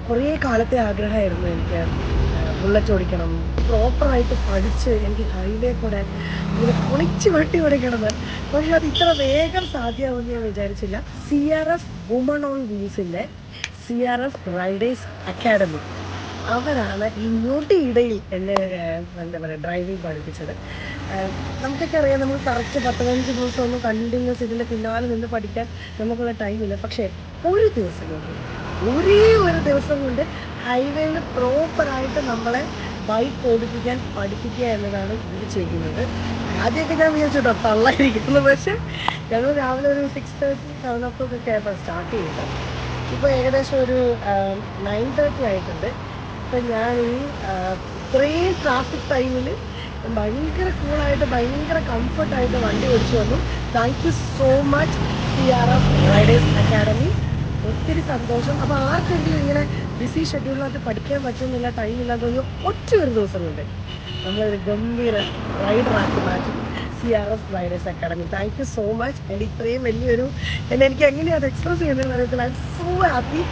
കുറേ കാലത്തെ ആഗ്രഹമായിരുന്നു എനിക്ക് ബുള്ളറ്റ് ഓടിക്കണം, പ്രോപ്പറായിട്ട് പഠിച്ച് എനിക്ക് ഹൈവേ കൂടെ ഇങ്ങനെ പൊളിച്ച് വെട്ടി ഓടിക്കണമെന്ന്. പക്ഷെ അത് ഇത്ര വേഗം സാധ്യമാവുമെന്ന് ഞാൻ വിചാരിച്ചില്ല. CRF വുമൺ ഓൺ വീൽസിൻ്റെ CRF റൈഡേഴ്സ് അക്കാഡമി അവരാണ് ഈ ഞൊടിയിടയിൽ എന്നെ എന്താ പറയുക ഡ്രൈവിംഗ് പഠിപ്പിച്ചത്. നമുക്കൊക്കെ അറിയാം, നമ്മൾ കറക്റ്റ് 15 ദിവസം ഒന്നും കണ്ടിന്യൂസ് ഇതിൻ്റെ പിന്നാലെ നിന്ന് പഠിക്കാൻ നമുക്കുള്ള ടൈമില്ല. പക്ഷേ ഒരു ദിവസം കൊണ്ട്, ഒരേ ഒരു ദിവസം കൊണ്ട് ഹൈവേയിൽ പ്രോപ്പറായിട്ട് നമ്മളെ ബൈക്ക് ഓടിപ്പിക്കാൻ പഠിപ്പിക്കുക എന്നതാണ് ഇത് ചെയ്യുന്നത്. ആദ്യമൊക്കെ ഞാൻ വിചാരിച്ചിട്ടോ തള്ളായിരിക്കുന്നു. പക്ഷേ ഞങ്ങൾ രാവിലെ ഒരു 6:30 7 ആയപ്പോൾ സ്റ്റാർട്ട് ചെയ്തത്. ഇപ്പോൾ ഏകദേശം ഒരു 9:30 ആയിട്ടുണ്ട്. ഇപ്പം ഞാൻ ഈ ഇത്രയും ട്രാഫിക് ടൈമിൽ ഭയങ്കര കൂളായിട്ട് ഭയങ്കര കംഫർട്ടായിട്ട് വണ്ടി ഓടിച്ചു വന്നു. Thank you so much CRF riders academy. ഒത്തിരി സന്തോഷം. അപ്പോൾ ആർക്കെങ്കിലും ഇങ്ങനെ ബിസി ഷെഡ്യൂളിനകത്ത് പഠിക്കാൻ പറ്റുന്നില്ല, ടൈമില്ലാതെ ഒറ്റ ഒരു ദിവസം കൊണ്ട് നമ്മളൊരു ഗംഭീര റൈഡറാക്കി മാറ്റി CRF riders academy. Thank you so much. എൻ്റെ ഇത്രയും വലിയൊരു എനിക്ക് എങ്ങനെയാണ് അത് എക്സ്പ്രസ് ചെയ്യുന്നതെന്ന് അറിയത്തില്ല. I M so happy.